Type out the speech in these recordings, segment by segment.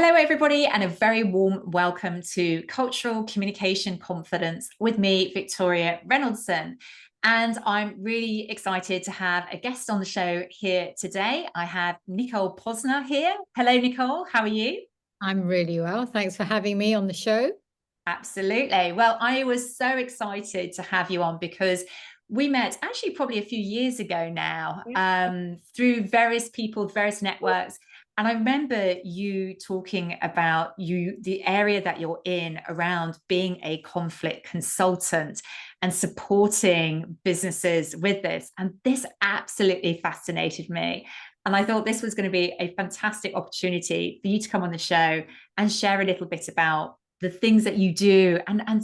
Hello, everybody, and a very warm welcome to Cultural Communication Confidence with me, Victoria Reynoldson. And I'm really excited to have a guest on the show here today. I have Nicole Posner here. Hello, Nicole. How are you? I'm really well. Thanks for having me on the show. Absolutely. Well, I was so excited to have you on because we met actually probably a few years ago now through various people, various networks. And I remember you talking about the area that you're in around being a conflict consultant and supporting businesses with this. And this absolutely fascinated me. And I thought this was going to be a fantastic opportunity for you to come on the show and share a little bit about the things that you do and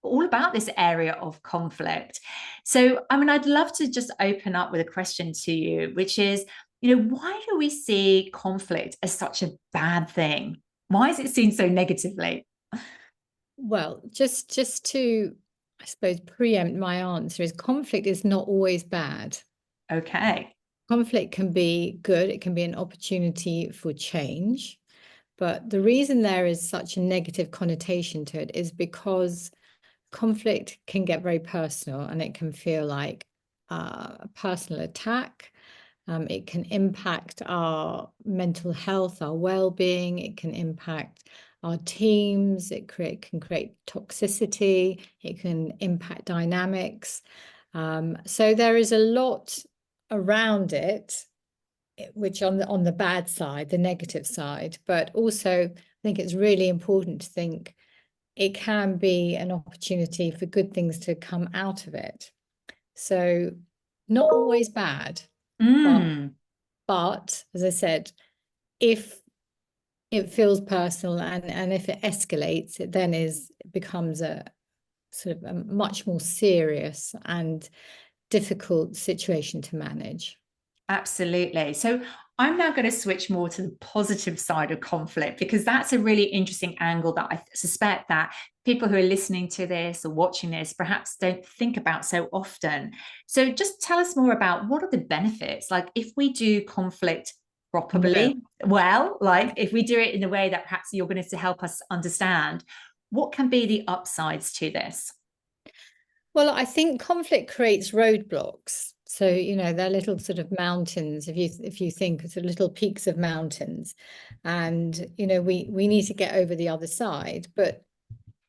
all about this area of conflict. So, I mean, I'd love to just open up with a question to you, which is, why do we see conflict as such a bad thing? Why is it seen so negatively? Well, just to, I suppose, preempt my answer is conflict is not always bad. Okay. Conflict can be good. It can be an opportunity for change. But the reason there is such a negative connotation to it is because conflict can get very personal and it can feel like a personal attack. It can impact our mental health, our well-being. It can impact our teams. Can create toxicity. It can impact dynamics. So there is a lot around it, which on the bad side, the negative side, but also I think it's really important to think it can be an opportunity for good things to come out of it. So not always bad. But as I said, if it feels personal and if it escalates, it then becomes a sort of a much more serious and difficult situation to manage. Absolutely. So I'm now going to switch more to the positive side of conflict because that's a really interesting angle that I suspect that people who are listening to this or watching this perhaps don't think about so often. So just tell us more about what are the benefits? Like if we do conflict properly, like if we do it in a way that perhaps you're going to help us understand, what can be the upsides to this? Well, I think conflict creates roadblocks. So, they're little sort of mountains, if you think sort of little peaks of mountains. And, we need to get over the other side. But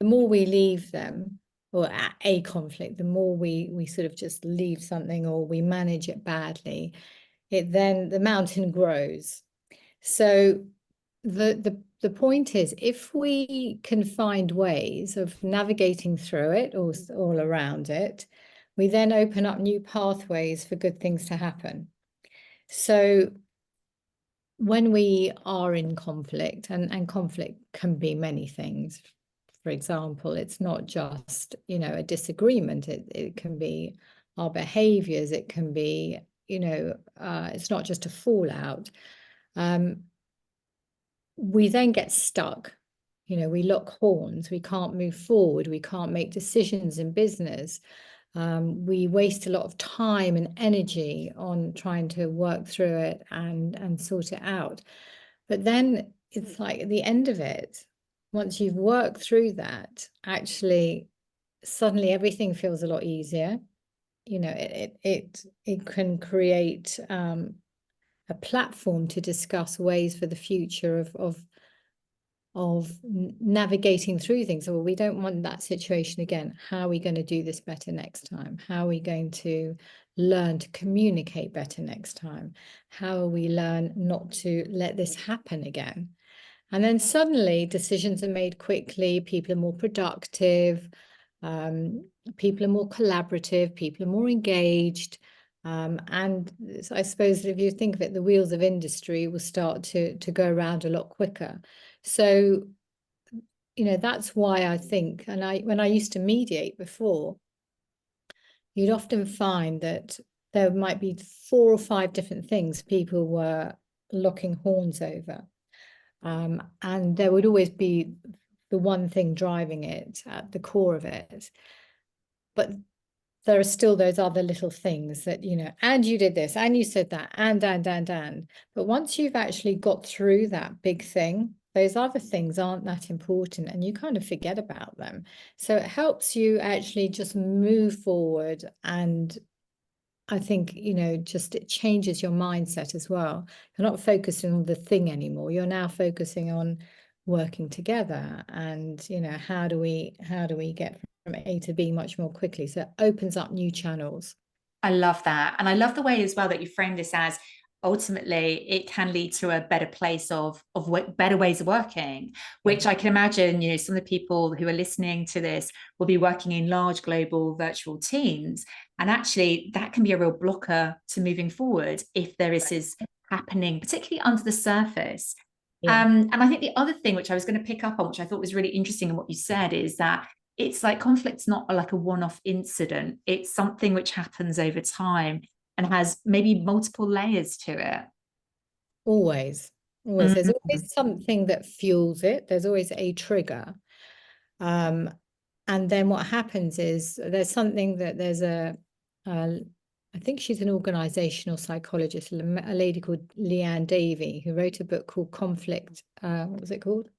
the more we leave them, or a conflict, the more we sort of just leave something or we manage it badly, then the mountain grows. So the point is, if we can find ways of navigating through it or all around it, we then open up new pathways for good things to happen. So when we are in conflict, and conflict can be many things. For example, it's not just, a disagreement. It can be our behaviors. It can be, it's not just a fallout. We then get stuck. We lock horns. We can't move forward. We can't make decisions in business. We waste a lot of time and energy on trying to work through it and sort it out. But then it's like at the end of it, once you've worked through that, actually, suddenly everything feels a lot easier. It can create a platform to discuss ways for the future of navigating through things. So, well, we don't want that situation again. How are we going to do this better next time? How are we going to learn to communicate better next time? How will we learn not to let this happen again? And then suddenly decisions are made quickly. People are more productive. People are more collaborative. People are more engaged. And I suppose if you think of it, the wheels of industry will start to go around a lot quicker. So, that's why I think, and when I used to mediate before, you'd often find that there might be 4 or 5 different things people were locking horns over. And there would always be the one thing driving it at the core of it. But there are still those other little things that, and you did this, and you said that, and. But once you've actually got through that big thing, those other things aren't that important, and you kind of forget about them. So it helps you actually just move forward, and I think, just it changes your mindset as well. You're not focusing on the thing anymore. You're now focusing on working together, and how do we get from A to B much more quickly? So it opens up new channels. I love that. And I love the way as well that you frame this as ultimately it can lead to a better place of better ways of working, which I can imagine, some of the people who are listening to this will be working in large global virtual teams. And actually that can be a real blocker to moving forward if there is happening, particularly under the surface. Yeah. And I think the other thing which I was going to pick up on, which I thought was really interesting in what you said, is that it's like conflict's not like a one-off incident. It's something which happens over time and has maybe multiple layers to it. Always. There's always something that fuels it. There's always a trigger. And then what happens is there's something that I think she's an organizational psychologist, a lady called Leanne Davey, who wrote a book called Conflict. What was it called?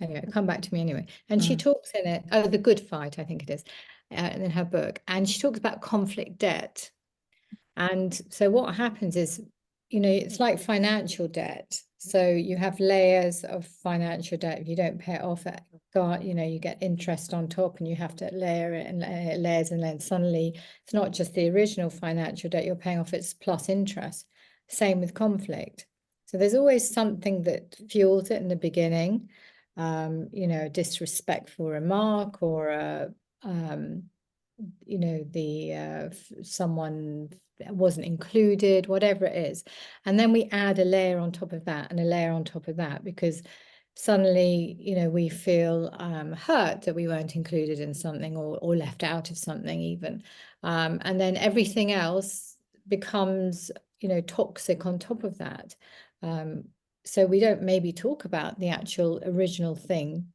Anyway, come back to me anyway. And she talks in it, The Good Fight, I think it is, in her book. And she talks about conflict debt. And so what happens is, it's like financial debt. So you have layers of financial debt. If you don't pay it off, you get interest on top, and you have to layer it and layers, and then suddenly it's not just the original financial debt you're paying off, it's plus interest. Same with conflict. So there's always something that fuels it in the beginning. A disrespectful remark, or someone wasn't included, whatever it is. And then we add a layer on top of that and a layer on top of that, because suddenly, we feel hurt that we weren't included in something, or left out of something even. And then everything else becomes, toxic on top of that. So we don't maybe talk about the actual original thing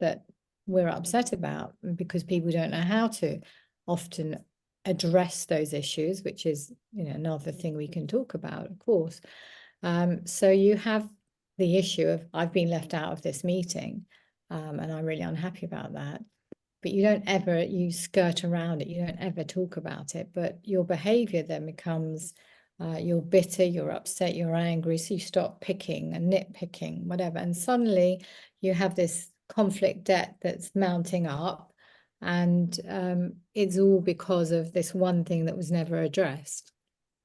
that we're upset about, because people don't know how to often address those issues, which is, another thing we can talk about, of course. So you have the issue of, I've been left out of this meeting, and I'm really unhappy about that. But you skirt around it. You don't ever talk about it, but your behavior then becomes, you're bitter, you're upset, you're angry. So you start picking and nitpicking, whatever. And suddenly you have this conflict debt that's mounting up, and it's all because of this one thing that was never addressed.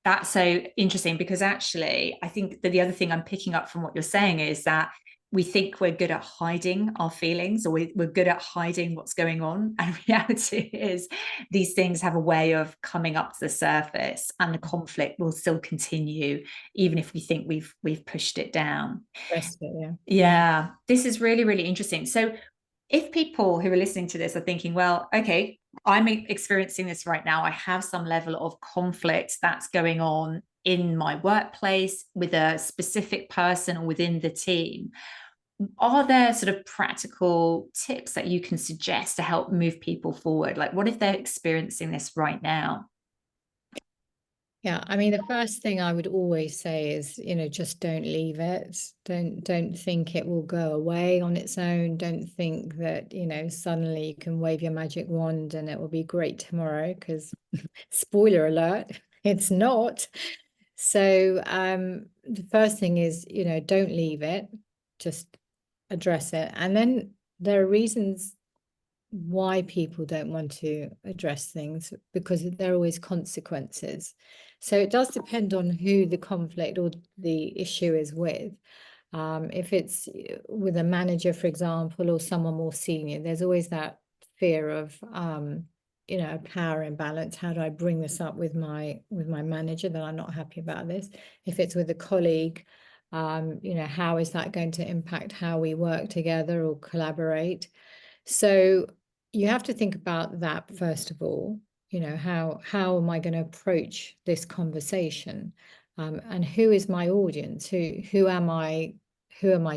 That's so interesting, because actually I think that the other thing I'm picking up from what you're saying is that we think we're good at hiding our feelings, or we're good at hiding what's going on. And reality is these things have a way of coming up to the surface, and the conflict will still continue even if we think we've pushed it down. Yeah, this is really, really interesting. So if people who are listening to this are thinking, well, okay, I'm experiencing this right now, I have some level of conflict that's going on in my workplace with a specific person or within the team, are there sort of practical tips that you can suggest to help move people forward? Like, what if they're experiencing this right now? Yeah, I mean, the first thing I would always say is, just don't leave it. Don't think it will go away on its own. Don't think that, suddenly you can wave your magic wand and it will be great tomorrow, because spoiler alert, it's not. So the first thing is, don't leave it, just address it. And then there are reasons why people don't want to address things, because there are always consequences. So it does depend on who the conflict or the issue is with. If it's with a manager, for example, or someone more senior, there's always that fear of a power imbalance. How do I bring this up with my manager, that I'm not happy about this? If it's with a colleague, how is that going to impact how we work together or collaborate? So you have to think about that first of all. How am I going to approach this conversation, and who is my audience? Who am I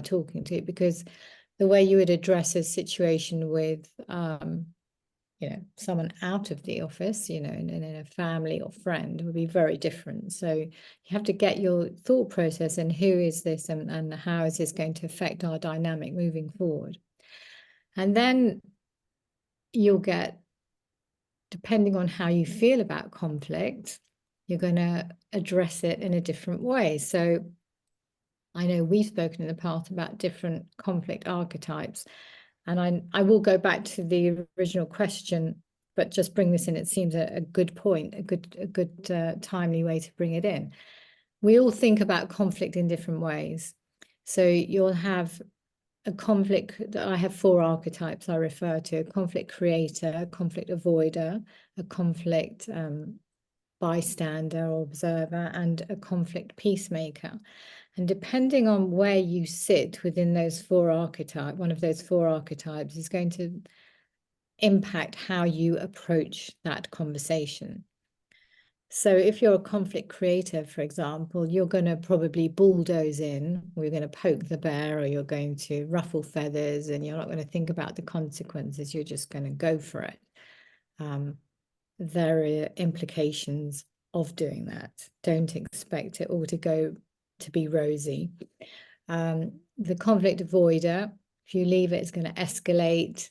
talking to? Because the way you would address a situation with someone out of the office, in a family or friend would be very different. So you have to get your thought process and who is this and how is this going to affect our dynamic moving forward. And then you'll get, depending on how you feel about conflict, you're going to address it in a different way. So I know we've spoken in the past about different conflict archetypes, and I will go back to the original question, but just bring this in. It seems a good point, a good timely way to bring it in. We all think about conflict in different ways. So you'll have a conflict. I have 4 archetypes I refer to: a conflict creator, a conflict avoider, a conflict bystander or observer, and a conflict peacemaker. And depending on where you sit within those 4 archetypes, one of those 4 archetypes is going to impact how you approach that conversation. So if you're a conflict creator, for example, you're going to probably bulldoze in, or you're going to poke the bear, or you're going to ruffle feathers, and you're not going to think about the consequences. You're just going to go for it. There are implications of doing that. Don't expect it all to be rosy. The conflict avoider, if you leave it, it's going to escalate.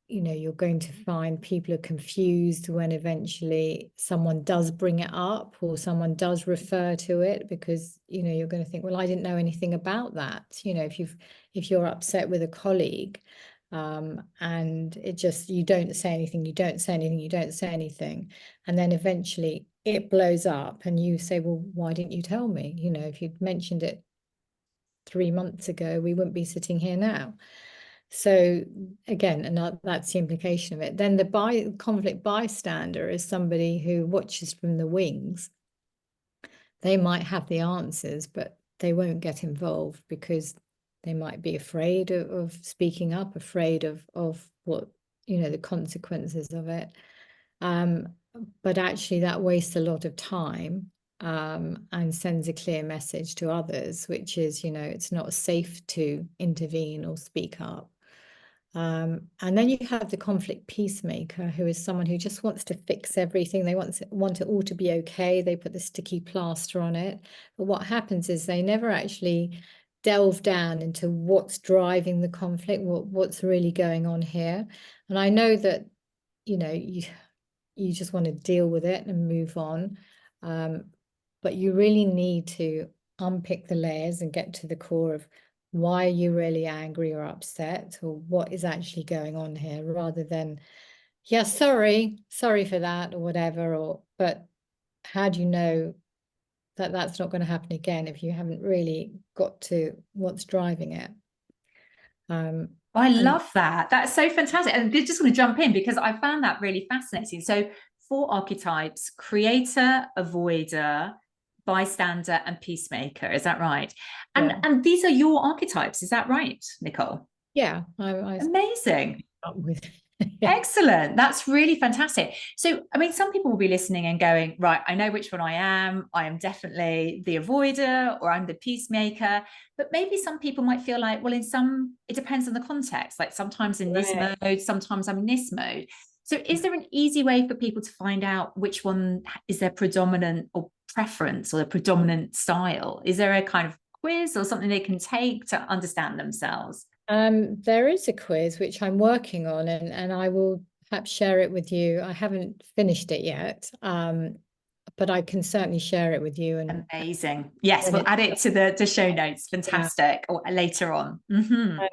You're going to find people are confused when eventually someone does bring it up or someone does refer to it, because you're going to think, well, I didn't know anything about that. If you're upset with a colleague, and you don't say anything, and then eventually it blows up and you say, well, why didn't you tell me? If you'd mentioned it 3 months ago, we wouldn't be sitting here now. So again, and that's the implication of it. Then the conflict bystander is somebody who watches from the wings. They might have the answers, but they won't get involved because they might be afraid of speaking up, afraid of what, the consequences of it. But actually that wastes a lot of time and sends a clear message to others, which is, it's not safe to intervene or speak up. And then you have the conflict peacemaker, who is someone who just wants to fix everything. They want it all to be okay. They put the sticky plaster on it. But what happens is they never actually delve down into what's driving the conflict, what's really going on here. And I know that, you just want to deal with it and move on. But you really need to unpick the layers and get to the core of why are you really angry or upset, or what is actually going on here, rather than, yeah, sorry for that or whatever, but how do you know that that's not going to happen again if you haven't really got to what's driving it? I love that. That's so fantastic. And I just want to jump in because I found that really fascinating. So 4 archetypes: creator, avoider, bystander, and peacemaker. Is that right? And these are your archetypes. Is that right, Nicole? Yeah. Amazing. With Yeah. Excellent. That's really fantastic. So, I mean, some people will be listening and going, right, I know which one I am. I am definitely the avoider, or I'm the peacemaker. But maybe some people might feel like, well, it depends on the context. Like sometimes in this mode, sometimes I'm in this mode. So is there an easy way for people to find out which one is their predominant or preference or the predominant style? Is there a kind of quiz or something they can take to understand themselves? There is a quiz which I'm working on, and I will perhaps share it with you. I haven't finished it yet, but I can certainly share it with you. And amazing. Yes, we'll add it to the show notes. Fantastic. Or later on. Mm-hmm.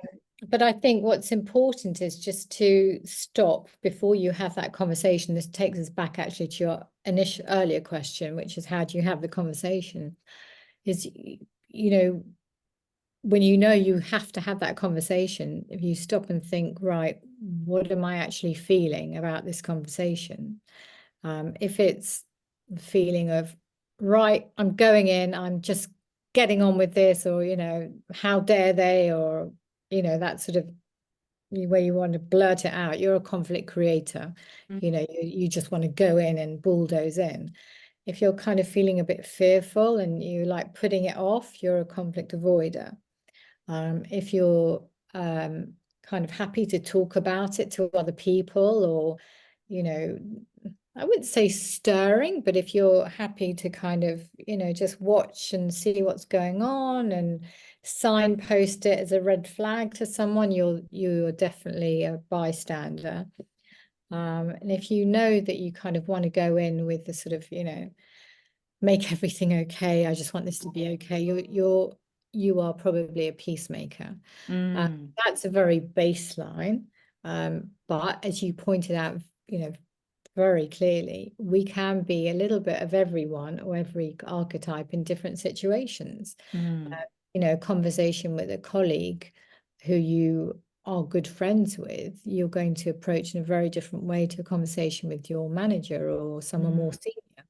But I think what's important is just to stop before you have that conversation. This takes us back actually to your earlier question, which is, how do you have the conversation? Is, when you have to have that conversation, if you stop and think, right, what am I actually feeling about this conversation? If it's the feeling of, right, I'm going in, I'm just getting on with this, or, how dare they, or, that sort of where you want to blurt it out, you're a conflict creator. Mm-hmm. You just want to go in and bulldoze in. If you're kind of feeling a bit fearful and you like putting it off, you're a conflict avoider. If you're kind of happy to talk about it to other people, or, you know, I wouldn't say stirring, but if you're happy to kind of, you know, just watch and see what's going on and signpost it as a red flag to someone, you're definitely a bystander. And if you know that you kind of want to go in with the sort of, you know, make everything okay, I just want this to be okay, you are probably a peacemaker. That's a very baseline. But as you pointed out, you know, very clearly, we can be a little bit of everyone or every archetype in different situations. You know, a conversation with a colleague who you are good friends with, you're going to approach in a very different way to a conversation with your manager or someone more senior.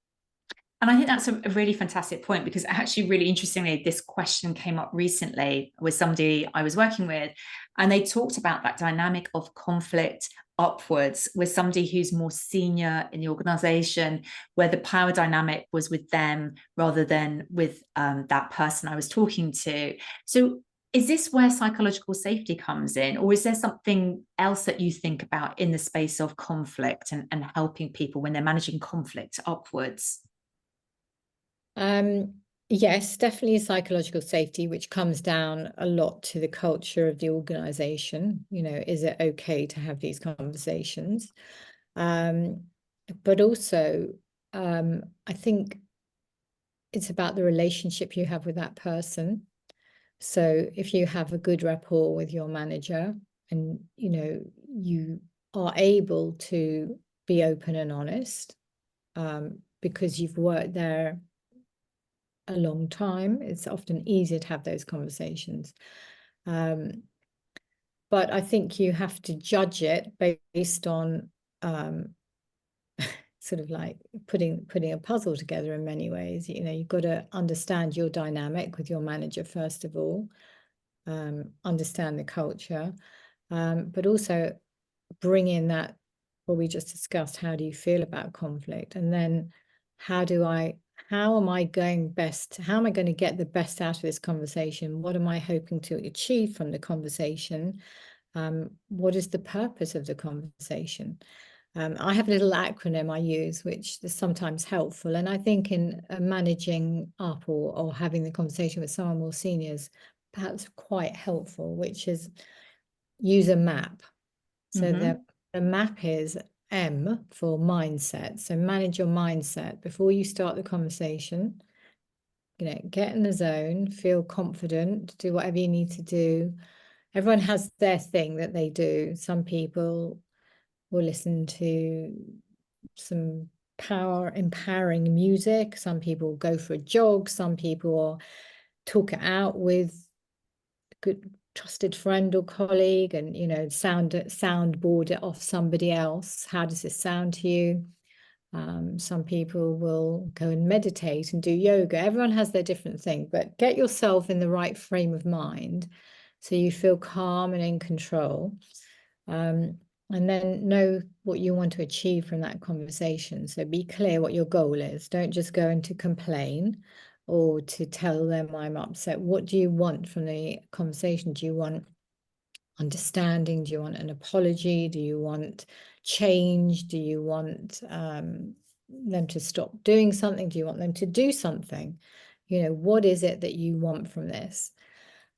And I think that's a really fantastic point, because actually, really interestingly, this question came up recently with somebody I was working with, and they talked about that dynamic of conflict upwards with somebody who's more senior in the organization, where the power dynamic was with them rather than with that person I was talking to. So is this where psychological safety comes in, or is there something else that you think about in the space of conflict and helping people when they're managing conflict upwards? Yes, definitely psychological safety, which comes down a lot to the culture of the organization. You know, is it okay to have these conversations? But also, I think it's about the relationship you have with that person. So if you have a good rapport with your manager and, you know, you are able to be open and honest, because you've worked there a long time, it's often easier to have those conversations. But I think you have to judge it based on sort of like putting a puzzle together in many ways. You know, you've got to understand your dynamic with your manager, first of all, understand the culture, but also bring in that, what we just discussed, how do you feel about conflict? And then how am I going to get the best out of this conversation? What am I hoping to achieve from the conversation? What is the purpose of the conversation? I have a little acronym I use, which is sometimes helpful. And I think in managing up or having the conversation with someone more seniors, perhaps quite helpful, which is use a map. So the map is M for mindset. So manage your mindset before you start the conversation. You know, get in the zone, feel confident, do whatever you need to do. Everyone has their thing that they do. Some people will listen to some empowering music. Some people go for a jog. Some people talk it out with a good trusted friend or colleague, and, you know, soundboard it off somebody else. How does this sound to you? Some people will go and meditate and do yoga. Everyone has their different thing, but get yourself in the right frame of mind so you feel calm and in control. And then know what you want to achieve from that conversation. So be clear what your goal is. Don't just go in to complain or to tell them I'm upset. What do you want from the conversation? Do you want understanding? Do you want an apology? Do you want change? Do you want them to stop doing something? Do you want them to do something? You know, what is it that you want from this?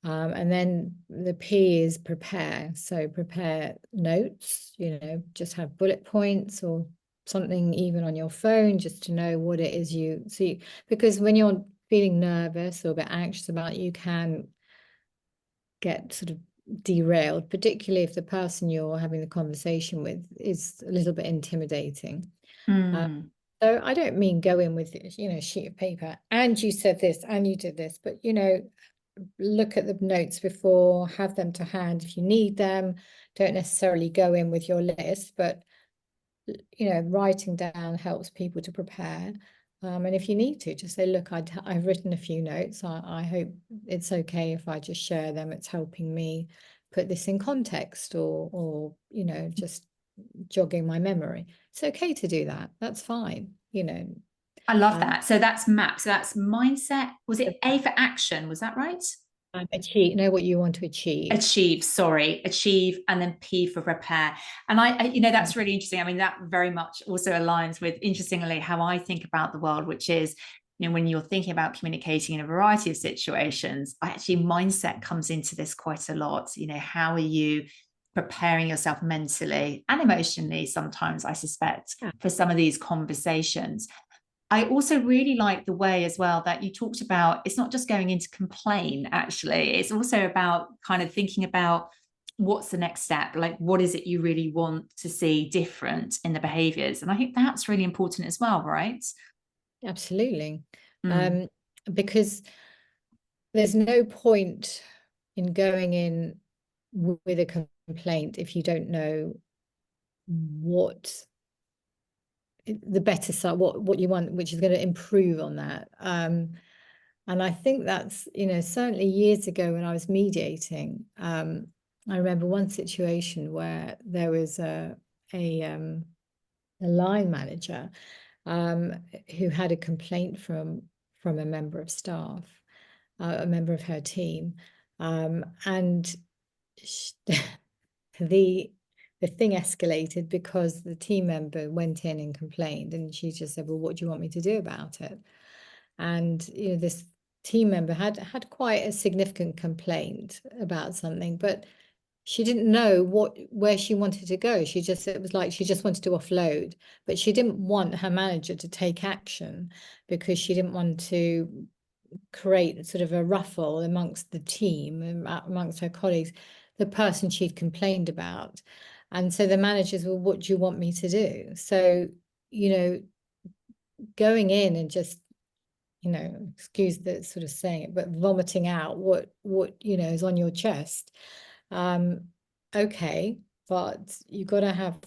And then the P is prepare. So prepare notes, you know, just have bullet points or something even on your phone, just to know what it is you see. Because when you're feeling nervous or a bit anxious about it, you can get sort of derailed, particularly if the person you're having the conversation with is a little bit intimidating. So I don't mean go in with, you know, sheet of paper and you said this and you did this, but, you know, look at the notes before, have them to hand if you need them. Don't necessarily go in with your list, but, you know, writing down helps people to prepare. And if you need to, just say, look, I've written a few notes. I hope it's okay if I just share them. It's helping me put this in context, or, you know, just jogging my memory. It's okay to do that. That's fine, you know. I love that. So that's MAP. So that's mindset. Was it A for action? Was that right? Achieve, know what you want to achieve. Achieve, and then P for prepare. And that's really interesting. I mean, that very much also aligns with, interestingly, how I think about the world, which is, when you're thinking about communicating in a variety of situations, actually mindset comes into this quite a lot. How are you preparing yourself mentally and emotionally, sometimes, I suspect, for some of these conversations. I also really like the way as well that you talked about, it's not just going in to complain, actually. It's also about kind of thinking about what's the next step, like what is it you really want to see different in the behaviors. And I think that's really important as well, right? Absolutely. Because there's no point in going in with a complaint if you don't know what the better side, what you want, which is going to improve on that. And I think that's, certainly years ago when I was mediating, I remember one situation where there was a line manager who had a complaint from a member of staff, a member of her team, and the thing escalated because the team member went in and complained, and she just said, well, what do you want me to do about it? And this team member had quite a significant complaint about something, but she didn't know where she wanted to go. It was like she just wanted to offload, but she didn't want her manager to take action because she didn't want to create sort of a ruffle amongst the team, amongst her colleagues, the person she'd complained about. And so the managers were, what do you want me to do? So, going in and just, excuse the sort of saying it, but vomiting out what is on your chest. Okay, but you gotta have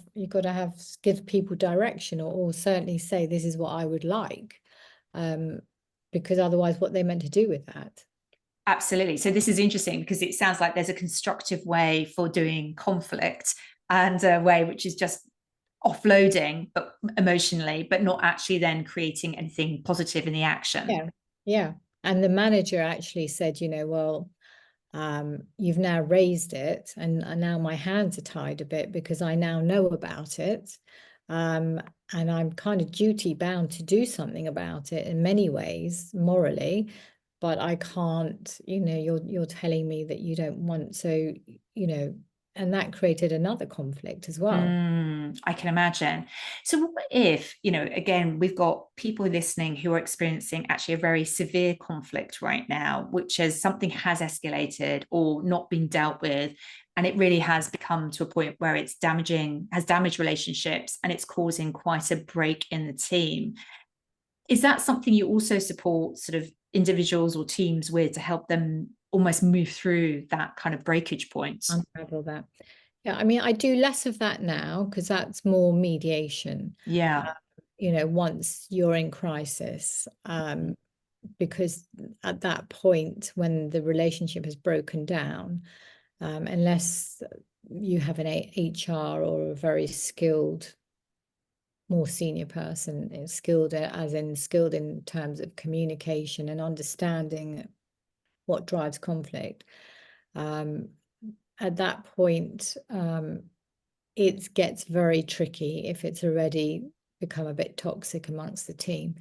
give people direction, or certainly say, this is what I would like. Because otherwise, what they meant to do with that. Absolutely. So this is interesting because it sounds like there's a constructive way for doing conflict, and a way which is just offloading, but emotionally, but not actually then creating anything positive in the action. Yeah. And the manager actually said, well, you've now raised it, and now my hands are tied a bit because I now know about it. And I'm kind of duty bound to do something about it in many ways, morally, but I can't, you're telling me that you don't want, so, and that created another conflict as well. I can imagine. So what if, again, we've got people listening who are experiencing actually a very severe conflict right now, which is something has escalated or not been dealt with, and it really has become to a point where has damaged relationships, and it's causing quite a break in the team. Is that something you also support sort of individuals or teams with, to help them almost move through that kind of breakage point? Unravel that. Yeah, I mean, I do less of that now because that's more mediation. Yeah. Once you're in crisis, because at that point when the relationship has broken down, unless you have an HR or a very skilled, more senior person, skilled in terms of communication and understanding what drives conflict, at that point, it gets very tricky if it's already become a bit toxic amongst the team.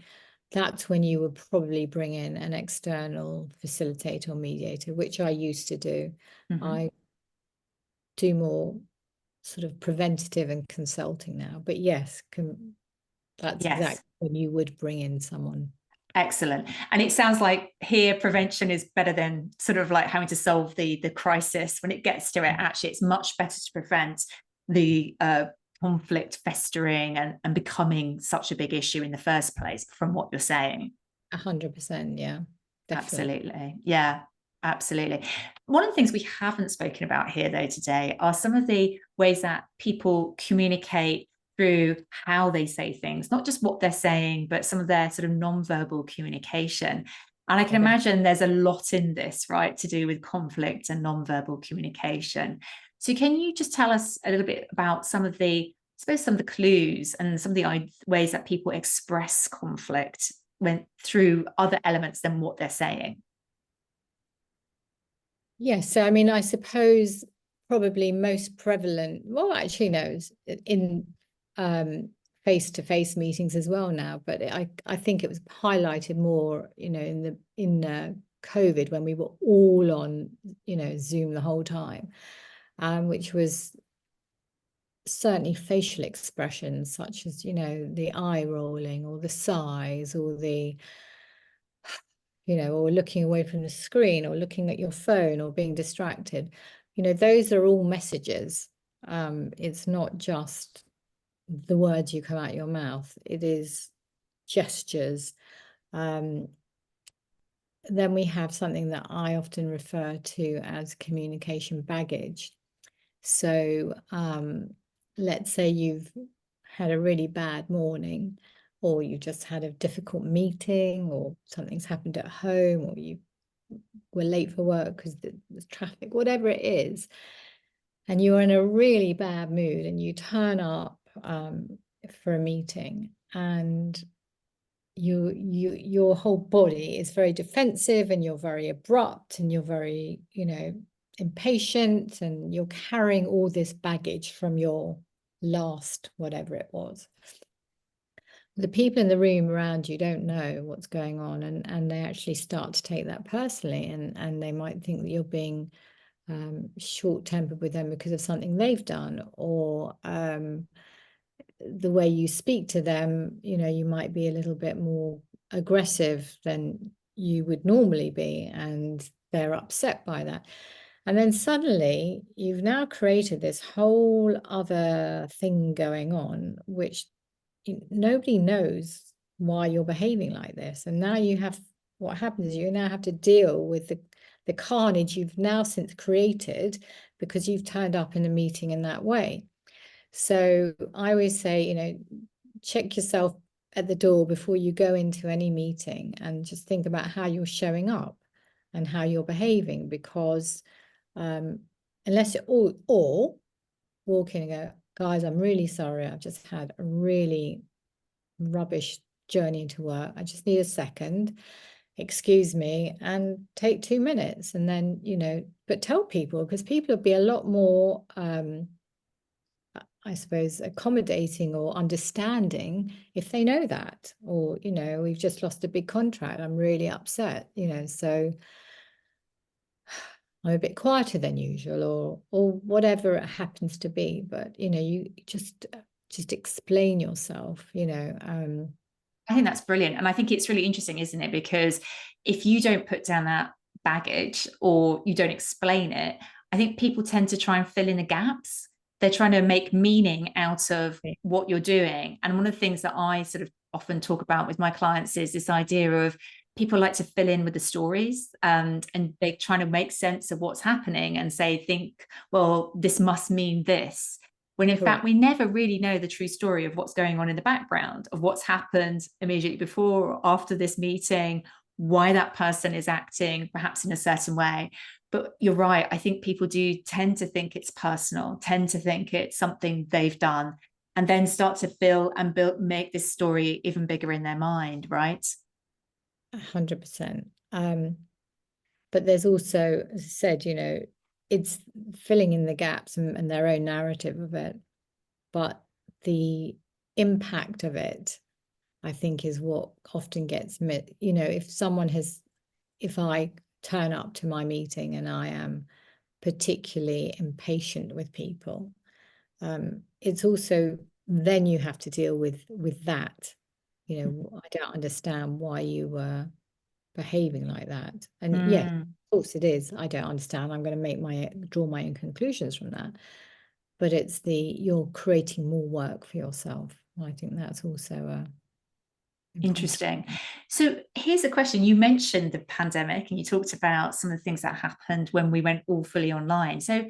That's when you would probably bring in an external facilitator or mediator, which I used to do. I do more sort of preventative and consulting now, but yes, that's exactly when you would bring in someone. Excellent. And it sounds like here prevention is better than sort of like having to solve the crisis when it gets to it. Actually, it's much better to prevent the conflict festering and becoming such a big issue in the first place, from what you're saying. 100%, yeah. Definitely. Absolutely. Yeah, absolutely. One of the things we haven't spoken about here, though, today are some of the ways that people communicate through how they say things, not just what they're saying, but some of their sort of non-verbal communication. And I can imagine there's a lot in this, right, to do with conflict and non-verbal communication. So can you just tell us a little bit about some of the clues and some of the ways that people express conflict through other elements than what they're saying? Yes, so I mean, I suppose probably most prevalent, well, actually, no, in face-to-face meetings as well now, but I think it was highlighted more, you know, in COVID, when we were all on, you know, Zoom the whole time, which was certainly facial expressions such as, you know, the eye rolling or the sighs or the, you know, or looking away from the screen or looking at your phone or being distracted. You know, those are all messages. It's not just the words you come out your mouth, it is gestures. Then we have something that I often refer to as communication baggage. So let's say you've had a really bad morning, or you just had a difficult meeting, or something's happened at home, or you were late for work because there's traffic, whatever it is, and you're in a really bad mood and you turn up for a meeting, and your whole body is very defensive, and you're very abrupt, and you're very, you know, impatient, and you're carrying all this baggage from your last whatever it was. The people in the room around you don't know what's going on, and they actually start to take that personally, and they might think that you're being short-tempered with them because of something they've done, or the way you speak to them, you know, you might be a little bit more aggressive than you would normally be, and they're upset by that. And then suddenly you've now created this whole other thing going on, which nobody knows why you're behaving like this. And now you have, what happens is you now have to deal with the carnage you've now since created because you've turned up in a meeting in that way. So I always say, you know, check yourself at the door before you go into any meeting, and just think about how you're showing up and how you're behaving, because unless you or walk in and go, guys, I'm really sorry, I've just had a really rubbish journey into work, I just need a second, excuse me, and take 2 minutes, and then, you know, but tell people, because people will be a lot more I suppose accommodating or understanding if they know that, or, you know, we've just lost a big contract, I'm really upset, you know, so I'm a bit quieter than usual, or whatever it happens to be. But, you know, you just explain yourself, you know. I think that's brilliant. And I think it's really interesting, isn't it? Because if you don't put down that baggage or you don't explain it, I think people tend to try and fill in the gaps. They're trying to make meaning out of what you're doing. And one of the things that I sort of often talk about with my clients is this idea of people like to fill in with the stories, and they're trying to make sense of what's happening and think, well, this must mean this, when in fact we never really know the true story of what's going on in the background, of what's happened immediately before or after this meeting, why that person is acting perhaps in a certain way. But you're right, I think people do tend to think it's personal, tend to think it's something they've done, and then start to fill and make this story even bigger in their mind, right? 100%. But there's also, as I said, you know, it's filling in the gaps and their own narrative of it. But the impact of it, I think, is what often gets, you know, if I turn up to my meeting and I am particularly impatient with people, it's also, then you have to deal with that. You know, I don't understand why you were behaving like that. And yes, of course it is, I don't understand, I'm going to draw my own conclusions from that. But it's you're creating more work for yourself. I think that's also interesting. So here's a question. You mentioned the pandemic and you talked about some of the things that happened when we went all fully online. So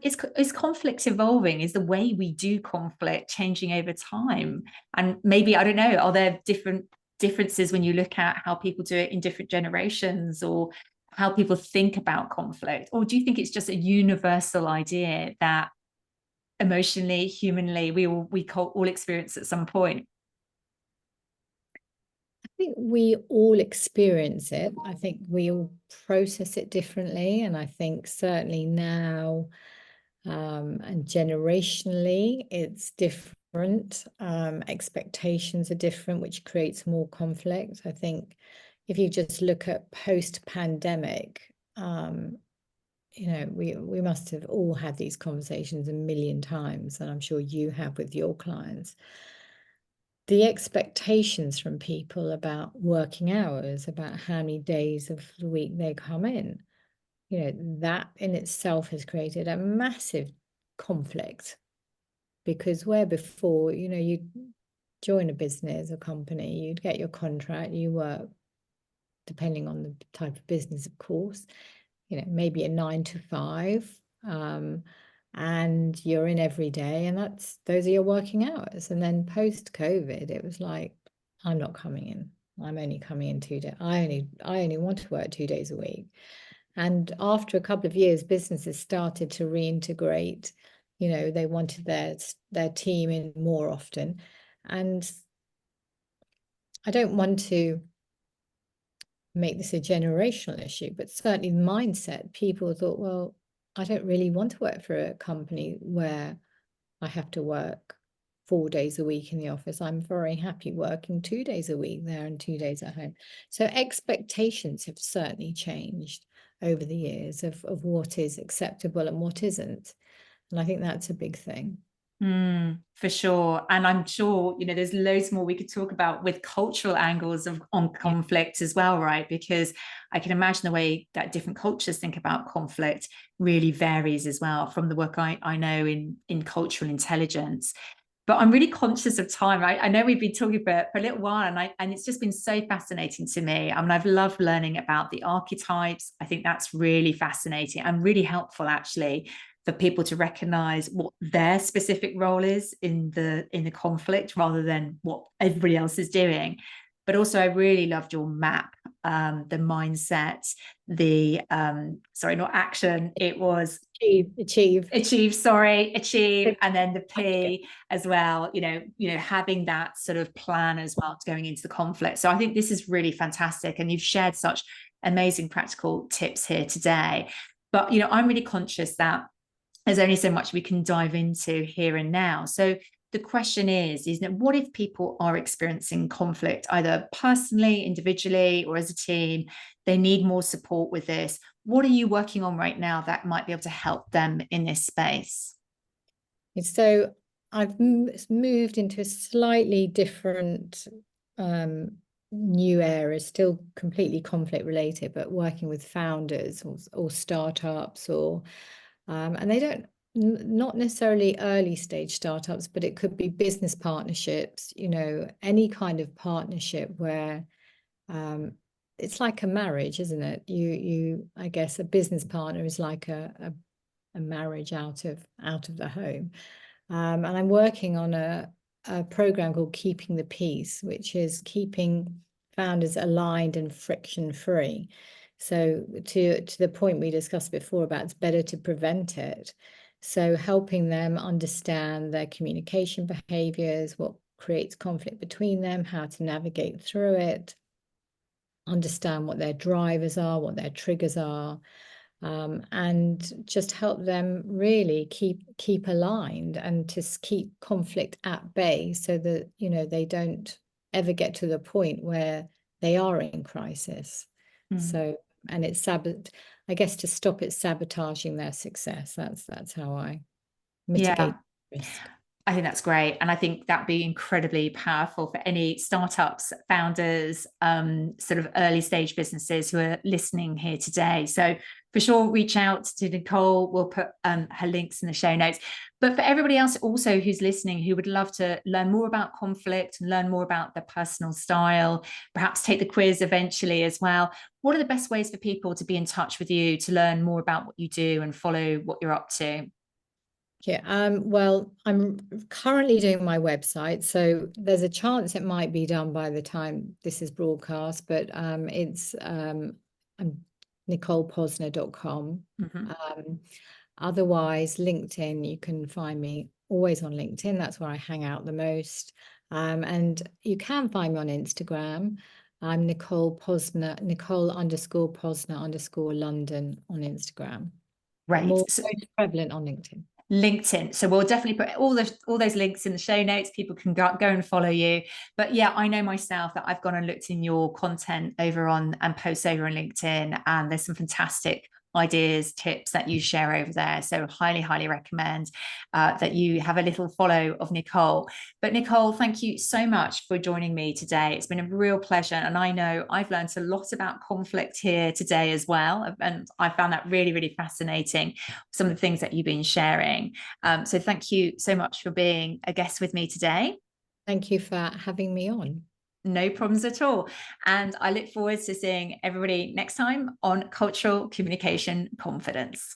is conflict evolving? Is the way we do conflict changing over time? And maybe, I don't know, are there differences when you look at how people do it in different generations, or how people think about conflict? Or do you think it's just a universal idea that emotionally, humanly, we all experience at some point? think we all experience it. I think we all process it differently. And I think certainly now and generationally, it's different. Expectations are different, which creates more conflict. I think if you just look at post-pandemic, we must have all had these conversations a million times, and I'm sure you have with your clients. The expectations from people about working hours, about how many days of the week they come in, that in itself has created a massive conflict, because where before, you'd join a business or company, you'd get your contract, you work, depending on the type of business, of course, maybe a 9 to 5, and you're in every day, and those are your working hours. And then post-COVID, it was like, I'm not coming in. I'm only coming in 2 days. I only want to work 2 days a week. And after a couple of years, businesses started to reintegrate. They wanted their team in more often. And I don't want to make this a generational issue, but certainly the mindset, people thought, well, I don't really want to work for a company where I have to work 4 days a week in the office. I'm very happy working 2 days a week there and 2 days at home. So expectations have certainly changed over the years of what is acceptable and what isn't. And I think that's a big thing. For sure. And I'm sure, there's loads more we could talk about with cultural angles on conflict as well, right? Because I can imagine the way that different cultures think about conflict really varies as well from the work I know in cultural intelligence. But I'm really conscious of time. I know we've been talking for a little while, and it's just been so fascinating to me. I mean, I've loved learning about the archetypes. I think that's really fascinating and really helpful, actually, for people to recognize what their specific role is in the conflict rather than what everybody else is doing. But also, I really loved your map, the mindset, the sorry, not action. It was achieve, and then the P as well. Having that sort of plan as well going into the conflict. So I think this is really fantastic, and you've shared such amazing practical tips here today. But I'm really conscious that there's only so much we can dive into here and now. So the question is what if people are experiencing conflict, either personally, individually, or as a team? They need more support with this. What are you working on right now that might be able to help them in this space? So I've moved into a slightly different new area, still completely conflict related, but working with founders or startups, and they don't, not necessarily early stage startups, but it could be business partnerships, any kind of partnership where it's like a marriage, isn't it? I guess a business partner is like a marriage out of the home. And I'm working on a program called Keeping the Peace, which is keeping founders aligned and friction free. So to the point we discussed before about it's better to prevent it. So helping them understand their communication behaviors, what creates conflict between them, how to navigate through it, understand what their drivers are, what their triggers are, and just help them really keep aligned and to keep conflict at bay, so that they don't ever get to the point where they are in crisis. So, and it's I guess to stop it sabotaging their success. That's how I mitigate risk. I think that's great. And I think that'd be incredibly powerful for any startups, founders, sort of early stage businesses who are listening here today. So for sure, reach out to Nicole. We'll put her links in the show notes. But for everybody else also who's listening, who would love to learn more about conflict and learn more about their personal style, perhaps take the quiz eventually as well, what are the best ways for people to be in touch with you, to learn more about what you do and follow what you're up to? Yeah, well, I'm currently doing my website, so there's a chance it might be done by the time this is broadcast, but it's NicolePosner.com. Otherwise, LinkedIn, you can find me always on LinkedIn. That's where I hang out the most. And you can find me on Instagram. I'm Nicole Posner, Nicole_Posner_London on Instagram. Right. More So most prevalent on LinkedIn. LinkedIn. So we'll definitely put all those links in the show notes. People can go and follow you. But yeah, I know myself that I've gone and looked in your content over on and posts over on LinkedIn, and there's some fantastic ideas, tips that you share over there. So highly recommend that you have a little follow of Nicole. But Nicole, thank you so much for joining me today. It's been a real pleasure. And I know I've learned a lot about conflict here today as well. And I found that really fascinating, some of the things that you've been sharing. So thank you so much for being a guest with me today. Thank you for having me on. No problems at all. And I look forward to seeing everybody next time on Cultural Communication Confidence.